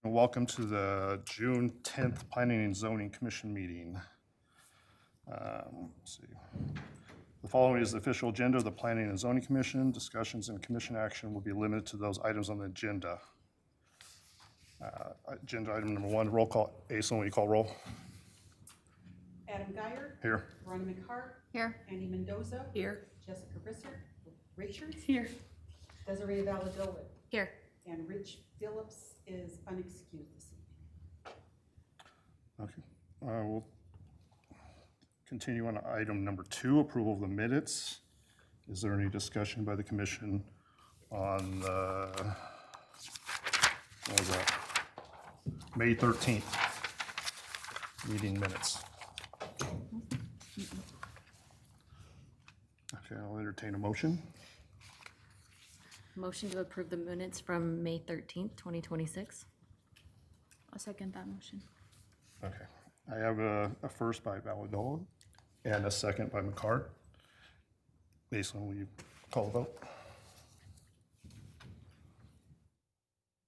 Welcome to the June 10th Planning and Zoning Commission meeting. Let's see. The following is the official agenda of the Planning and Zoning Commission. Discussions and commission action will be limited to those items on the agenda. Agenda item number 1, roll call. Aislinn, will you call roll? Adam Geyer. Here. Veronica McHart. Here. Andy Mendoza. Here. Jessica Richards. Here. Desiree Valladolid. Here. And Rich Phillips is unexcused this evening. Okay. We'll continue on to item number 2, approval of the minutes. Is there any discussion by the commission on the, what was that? May 13th meeting minutes? Okay, I'll entertain a motion. Motion to approve the minutes from May 13th, 2026. I'll second that motion. Okay, I have a first by Valladolid and a second by McHart. Aislinn, will you call the vote?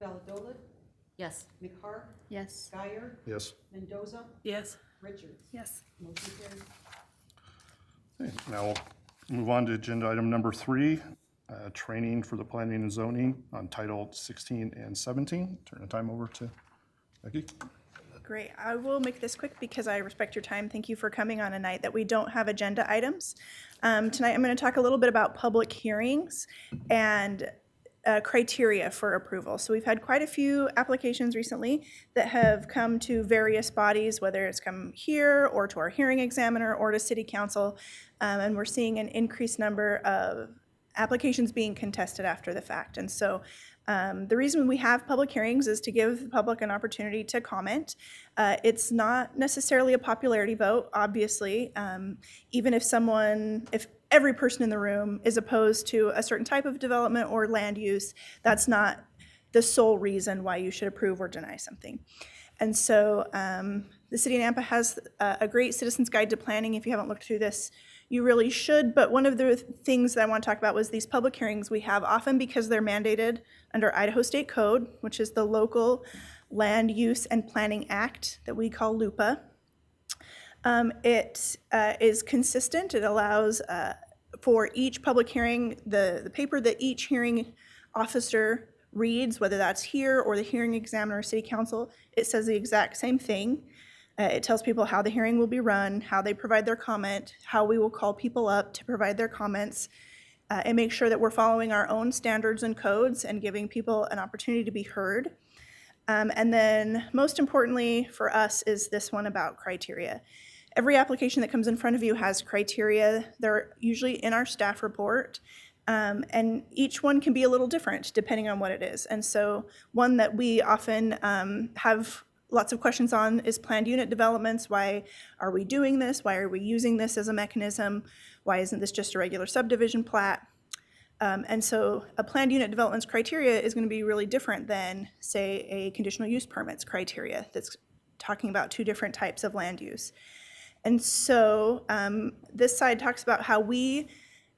Valladolid. Yes. McHart. Yes. Geyer. Yes. Mendoza. Yes. Richards. Yes. Motion carried. Okay, now we'll move on to agenda item number 3, training for the planning and zoning on Title 16 and 17. Turn the time over to Becky. Great. I will make this quick because I respect your time. Thank you for coming on a night that we don't have agenda items. Tonight I'm going to talk a little bit about public hearings and criteria for approval. So we've had quite a few applications recently that have come to various bodies, whether it's come here or to our hearing examiner or to city council, and we're seeing an increased number of applications being contested after the fact. And so the reason we have public hearings is to give the public an opportunity to comment. It's not necessarily a popularity vote, obviously. Even if every person in the room is opposed to a certain type of development or land use, that's not the sole reason why you should approve or deny something. And so the city of Nampa has a great citizen's guide to planning. If you haven't looked through this, you really should. But one of the things that I want to talk about was these public hearings we have often because they're mandated under Idaho State Code, which is the Local Land Use and Planning Act that we call LUPA. It is consistent. It allows for each public hearing, the paper that each hearing officer reads, whether that's here or the hearing examiner or city council, it says the exact same thing. It tells people how the hearing will be run, how they provide their comment, how we will call people up to provide their comments, and make sure that we're following our own standards and codes and giving people an opportunity to be heard. And then most importantly for us is this one about criteria. Every application that comes in front of you has criteria. They're usually in our staff report, and each one can be a little different depending on what it is. And so one that we often have lots of questions on is planned unit developments. Why are we doing this? Why are we using this as a mechanism? Why isn't this just a regular subdivision plat? And so a planned unit development's criteria is going to be really different than, say, a conditional use permits criteria that's talking about 2 different types of land use. And so this side talks about how we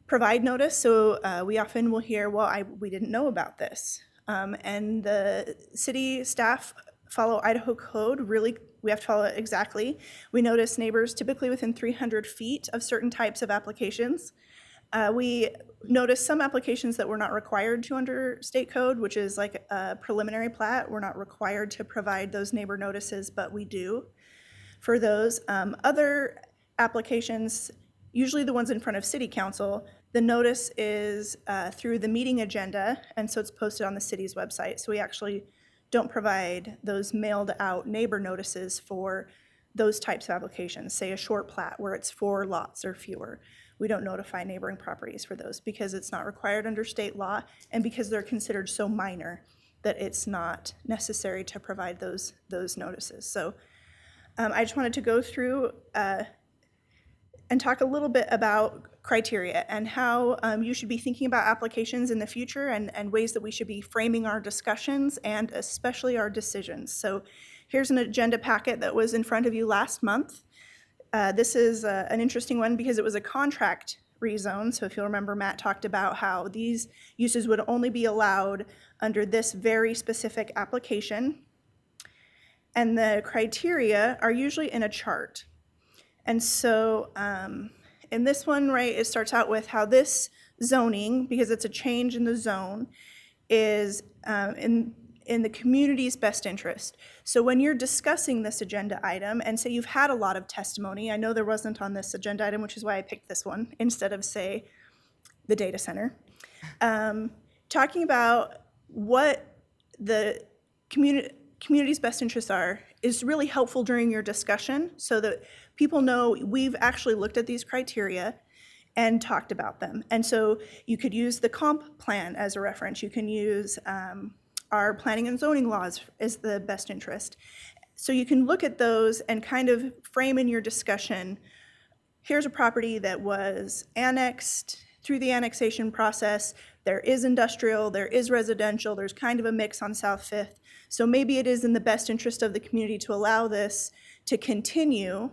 provide notice. So we often will hear, well, we didn't know about this. And the city staff follow Idaho code. Really, we have to follow it exactly. We notice neighbors typically within 300 feet of certain types of applications. We notice some applications that we're not required to under state code, which is like a preliminary plat. We're not required to provide those neighbor notices, but we do for those. Other applications, usually the ones in front of city council, the notice is through the meeting agenda, and so it's posted on the city's website. So we actually don't provide those mailed out neighbor notices for those types of applications, say a short plat where it's 4 lots or fewer. We don't notify neighboring properties for those because it's not required under state law and because they're considered so minor that it's not necessary to provide those notices. So I just wanted to go through and talk a little bit about criteria and how you should be thinking about applications in the future and ways that we should be framing our discussions and especially our decisions. So here's an agenda packet that was in front of you last month. This is an interesting one because it was a contract rezone. So if you'll remember, Matt talked about how these uses would only be allowed under this very specific application. And the criteria are usually in a chart. And so in this one, right, it starts out with how this zoning, because it's a change in the zone, is in the community's best interest. So when you're discussing this agenda item, and say you've had a lot of testimony, I know there wasn't on this agenda item, which is why I picked this one instead of, say, the data center, talking about what the community's best interests are is really helpful during your discussion so that people know we've actually looked at these criteria and talked about them. And so you could use the comp plan as a reference. You can use our planning and zoning laws as the best interest. So you can look at those and kind of frame in your discussion, here's a property that was annexed through the annexation process. There is industrial, there is residential, there's kind of a mix on South Fifth. So maybe it is in the best interest of the community to allow this to continue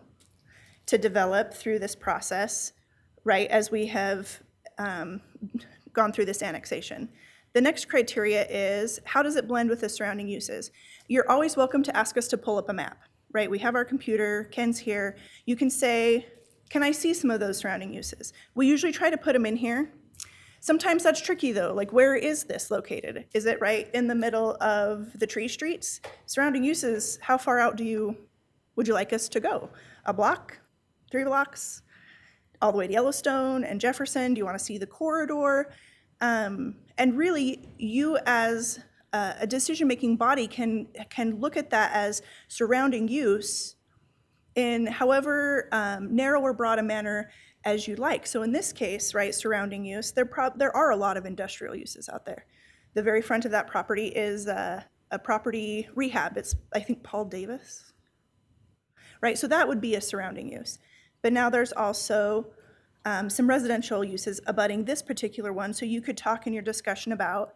to develop through this process, right, as we have gone through this annexation. The next criteria is, how does it blend with the surrounding uses? You're always welcome to ask us to pull up a map, right? We have our computer, Ken's here. You can say, can I see some of those surrounding uses? We usually try to put them in here. Sometimes that's tricky though, like where is this located? Is it right in the middle of the tree streets? Surrounding uses, how far out would you like us to go? A block, 3 blocks, all the way to Yellowstone and Jefferson? Do you want to see the corridor? And really, you as a decision-making body can look at that as surrounding use in however narrow or broad a manner as you like. So in this case, right, surrounding use, there are a lot of industrial uses out there. The very front of that property is a property rehab. It's, I think, Paul Davis, right? So that would be a surrounding use. But now there's also some residential uses abutting this particular one. So you could talk in your discussion about,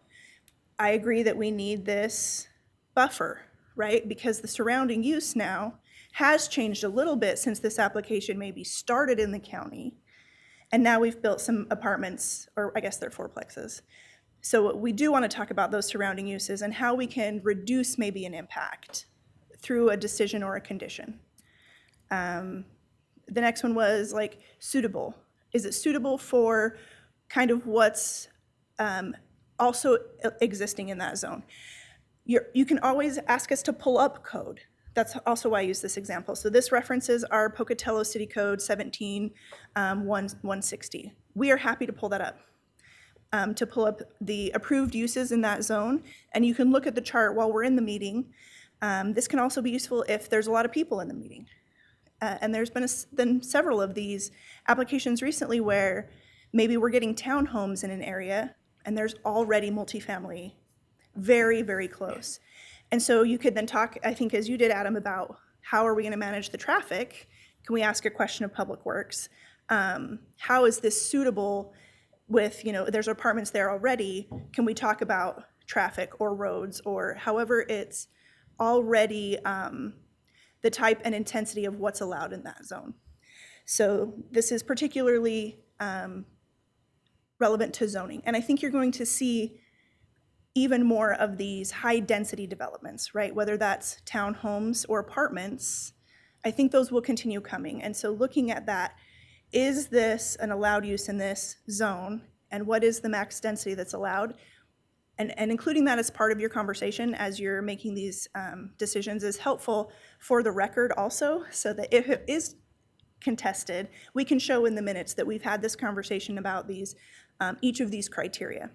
I agree that we need this buffer, right? Because the surrounding use now has changed a little bit since this application maybe started in the county. And now we've built some apartments, or I guess they're fourplexes. So we do want to talk about those surrounding uses and how we can reduce maybe an impact through a decision or a condition. The next one was like suitable. Is it suitable for kind of what's also existing in that zone? You can always ask us to pull up code. That's also why I use this example. So this references our Pocatello City Code 17-160. We are happy to pull that up, to pull up the approved uses in that zone. And you can look at the chart while we're in the meeting. This can also be useful if there's a lot of people in the meeting. And there's been several of these applications recently where maybe we're getting townhomes in an area and there's already multifamily very, very close. And so you could then talk, I think as you did, Adam, about how are we going to manage the traffic? Can we ask a question of Public Works? How is this suitable with, there's apartments there already. Can we talk about traffic or roads or however it's already the type and intensity of what's allowed in that zone? So this is particularly relevant to zoning. And I think you're going to see even more of these high-density developments, right? Whether that's townhomes or apartments, I think those will continue coming. And so looking at that, is this an allowed use in this zone? And what is the max density that's allowed? And including that as part of your conversation as you're making these decisions is helpful for the record also, so that if it is contested, we can show in the minutes that we've had this conversation about these, each of these criteria.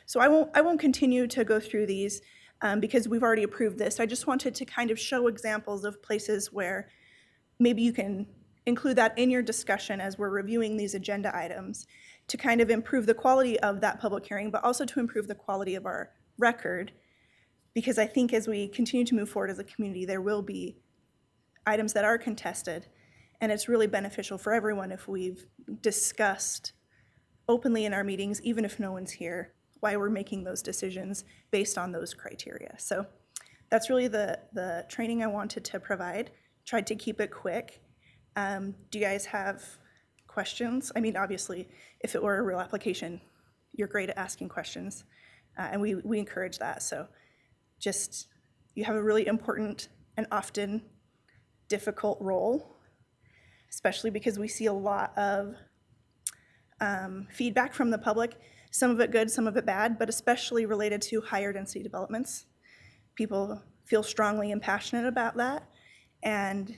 So I won't continue to go through these because we've already approved this. I just wanted to kind of show examples of places where maybe you can include that in your discussion as we're reviewing these agenda items to kind of improve the quality of that public hearing, but also to improve the quality of our record. Because I think as we continue to move forward as a community, there will be items that are contested, and it's really beneficial for everyone if we've discussed openly in our meetings, even if no one's here, why we're making those decisions based on those criteria. So that's really the training I wanted to provide. Tried to keep it quick. Do you guys have questions? I mean, obviously, if it were a real application, you're great at asking questions, and we encourage that. So just, you have a really important an often difficult role, especially because we see a lot of feedback from the public, some of it good, some of it bad, but especially related to higher density developments. People feel strongly and passionate about that, and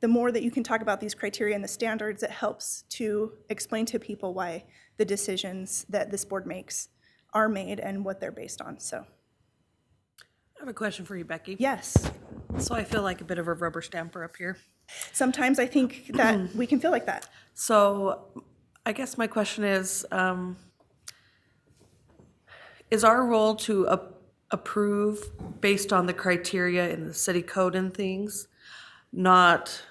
the more that you can talk about these criteria and the standards, it helps to explain to people why the decisions that this board makes are made and what they're based on. So, I have a question for you, Becky. yes, So I feel like a bit of a rubber stamper up here. sometimes I think that we can feel like that. So I guess my question is our role to approve based on the criteria in the city code and things, not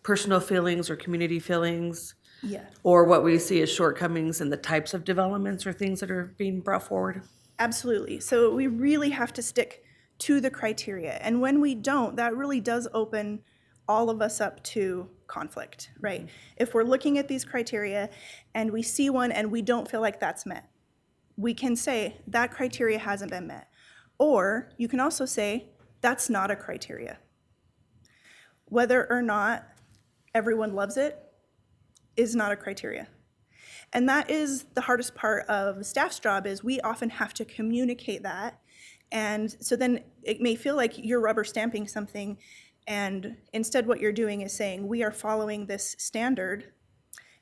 personal feelings or community feelings, Yeah, or what we see as shortcomings in the types of developments or things that are being brought forward? absolutely. So we really have to stick to the criteria. And when we don't, that really does open all of us up to conflict, right? If we're looking at these criteria and we see one and we don't feel like that's met, we can say that criteria hasn't been met. Or you can also say that's not a criteria. Whether or not everyone loves it is not a criteria. And that is the hardest part of staff's job, is we often have to communicate that. And so then it may feel like you're rubber stamping something, and instead what you're doing is saying, we are following this standard,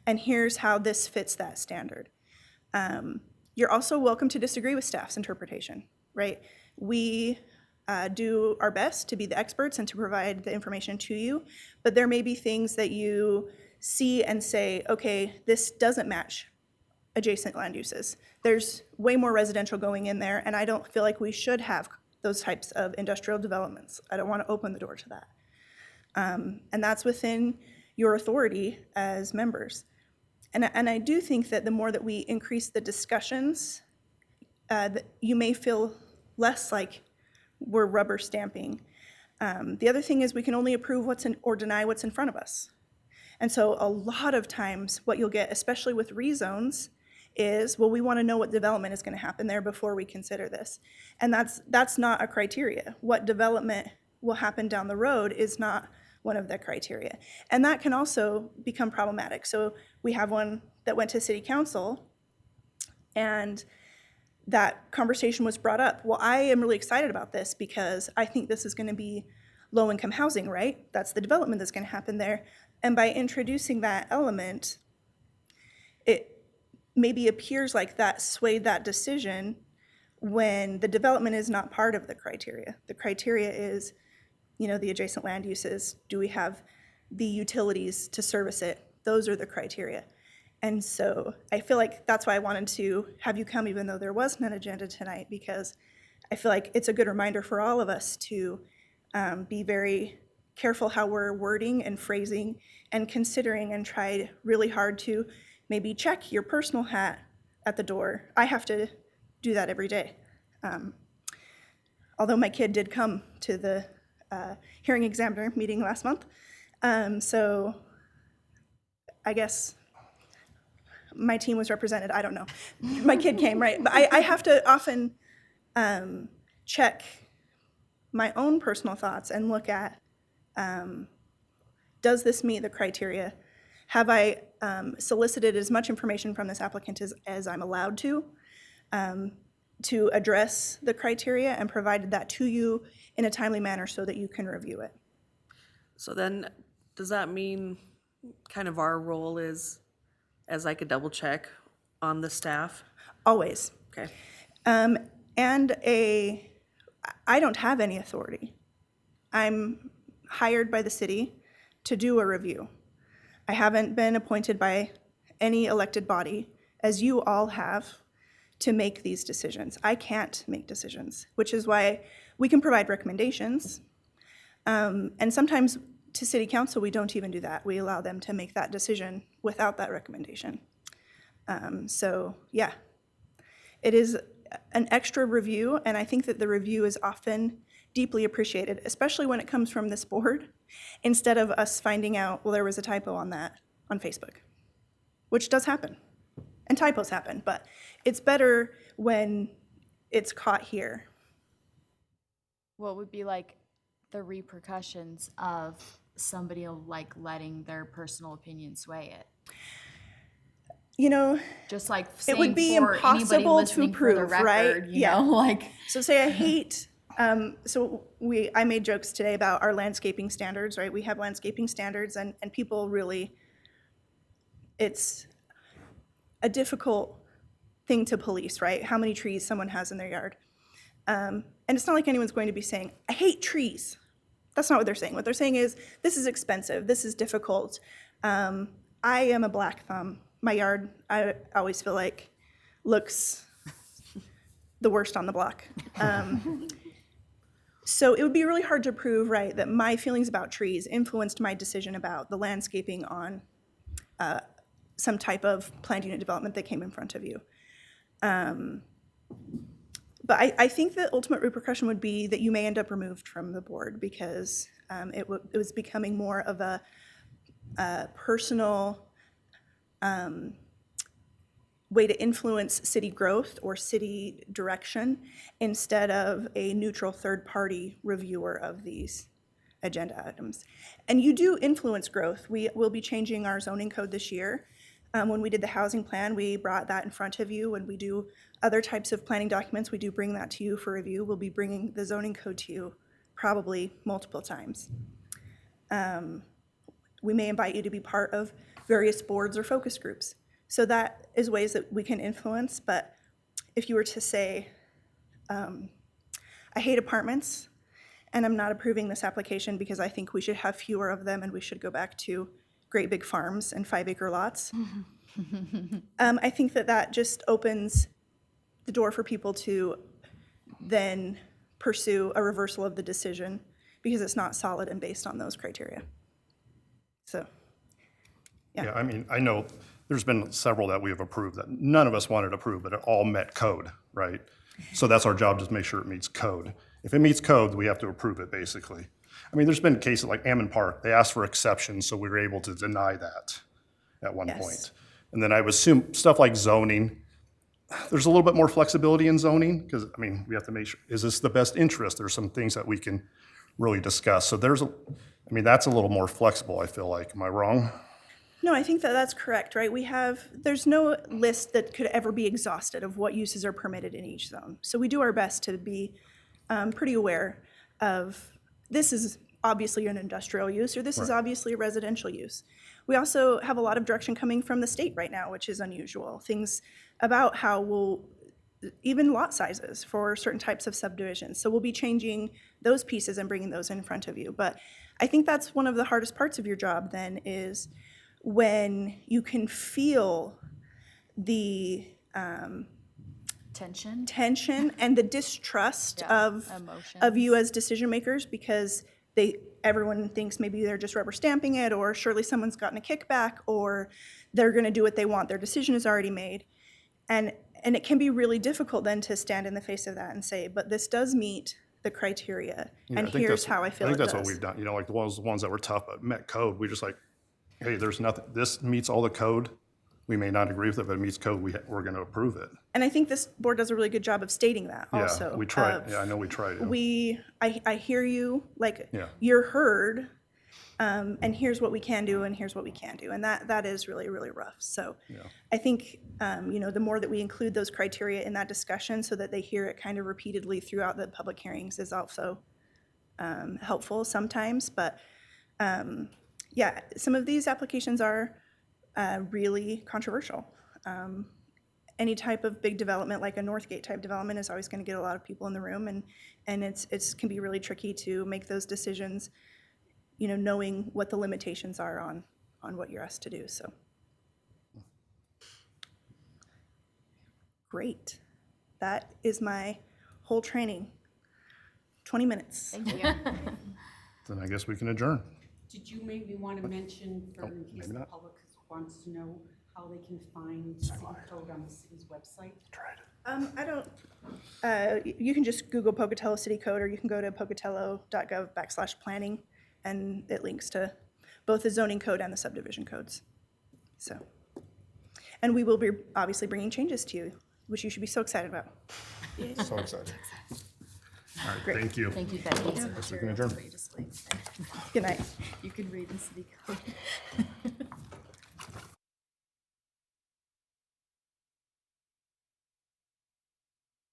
and here's how this fits that standard. You're also welcome to disagree with staff's interpretation, right? We do our best to be the experts and to provide the information to you, but there may be things that you see and say, okay, this doesn't match adjacent land uses. There's way more residential going in there, and I don't feel like we should have those types of industrial developments. I don't want to open the door to that. And that's within your authority as members. And I do think that the more that we increase the discussions, that you may feel less like we're rubber stamping. The other thing is we can only approve what's in, or deny what's in front of us. And so a lot of times what you'll get, especially with rezones, is, well, we want to know what development is going to happen there before we consider this. And that's not a criteria. What development will happen down the road is not one of the criteria. And that can also become problematic. So we have one that went to city council, and that conversation was brought up. Well, I am really excited about this because I think this is going to be low-income housing, right? That's the development that's going to happen there. And by introducing that element, it maybe appears like that swayed that decision when the development is not part of the criteria. The criteria is, the adjacent land uses. Do we have the utilities to service it? Those are the criteria. And so I feel like that's why I wanted to have you come, even though there wasn't an agenda tonight, because I feel like it's a good reminder for all of us to be very careful how we're wording and phrasing and considering, and try really hard to maybe check your personal hat at the door. I have to do that every day. Although my kid did come to the hearing examiner meeting last month. So I guess my team was represented, I don't know. My kid came, right? But I have to often check my own personal thoughts and look at, does this meet the criteria? Have I solicited as much information from this applicant as I'm allowed to address the criteria, and provided that to you in a timely manner so that you can review it? So then, does that mean kind of our role is as like a double check on the staff? Always. Okay. I don't have any authority. I'm hired by the city to do a review. I haven't been appointed by any elected body, as you all have, to make these decisions. I can't make decisions, which is why we can provide recommendations. And sometimes to city council, we don't even do that. We allow them to make that decision without that recommendation. So yeah, it is an extra review, and I think that the review is often deeply appreciated, especially when it comes from this board, instead of us finding out, well, there was a typo on that on Facebook, which does happen, and typos happen, but it's better when it's caught here. What would be like the repercussions of somebody like letting their personal opinion sway it? You know, Just like it would saying be for anybody impossible to listening for the prove, right? record, you know, like. So say I hate, I made jokes today about our landscaping standards, right? We have landscaping standards and people really, it's a difficult thing to police, right? How many trees someone has in their yard. And it's not like anyone's going to be saying, I hate trees. That's not what they're saying. What they're saying is, this is expensive, this is difficult. I am a black thumb. My yard, I always feel like, looks the worst on the block. So it would be really hard to prove, right, that my feelings about trees influenced my decision about the landscaping on some type of planned unit development that came in front of you. But I think the ultimate repercussion would be that you may end up removed from the board because it was becoming more of a personal way to influence city growth or city direction instead of a neutral third-party reviewer of these agenda items. And you do influence growth. We will be changing our zoning code this year. When we did the housing plan, we brought that in front of you. When we do other types of planning documents, we do bring that to you for review. We'll be bringing the zoning code to you probably multiple times. We may invite you to be part of various boards or focus groups. So that is ways that we can influence, but if you were to say, I hate apartments, and I'm not approving this application because I think we should have fewer of them and we should go back to great big farms and 5-acre lots. I think that just opens the door for people to then pursue a reversal of the decision because it's not solid and based on those criteria. So, Yeah, I mean, I know there's been several that we have approved that none of us wanted to approve, but it all met code, right? So that's our job, just make sure it meets code. If it meets code, we have to approve it, basically. I mean, there's been cases like Ammon Park, they asked for exceptions, so we were able to deny that at one point. And then I would assume stuff like zoning, there's a little bit more flexibility in zoning, because, I mean, we have to make sure, is this the best interest? There's some things that we can really discuss. So that's a little more flexible, I feel like. Am I wrong? no, I think that's correct, right? There's no list that could ever be exhausted of what uses are permitted in each zone. So we do our best to be pretty aware of, this is obviously an industrial use, or this is obviously a residential use. We also have a lot of direction coming from the state right now, which is unusual. Things about how even lot sizes for certain types of subdivisions. So we'll be changing those pieces and bringing those in front of you. But I think that's one of the hardest parts of your job then is when you can feel the tension and the distrust of you as decision makers because everyone thinks maybe they're just rubber stamping it, or surely someone's gotten a kickback, or they're going to do what they want. Their decision is already made. And it can be really difficult then to stand in the face of that and say, but this does meet the criteria, and here's how I feel it does. I think that's what we've done. You know, like the ones that were tough but met code, we just like, hey, there's nothing, this meets all the code. We may not agree with it, but it meets code, we're going to approve it. And I think this board does a really good job of stating that also. Yeah, we try. I know we try to. I hear you, like, Yeah. you're heard, and here's what we can do and here's what we can't do. And that is really, really rough. So I think, the more that we include those criteria in that discussion so that they hear it kind of repeatedly throughout the public hearings is also helpful sometimes. But some of these applications are really controversial. Any type of big development, like a Northgate type development, is always going to get a lot of people in the room, and it's can be really tricky to make those decisions, knowing what the limitations are on what you're asked to do. So, great. That is my whole training. 20 minutes. Thank you. Then I guess we can adjourn. Did you maybe want to mention, in case maybe the not. public wants to know, how they can find city code on the city's website? You can just Google Pocatello City Code, or you can go to pocatello.gov/planning, and it links to both the zoning code and the subdivision codes. So, and we will be obviously bringing changes to you, which you should be so excited about. So excited. All right, Great. thank you. Thank you, Becky. We can adjourn. Good night. You can read the city code.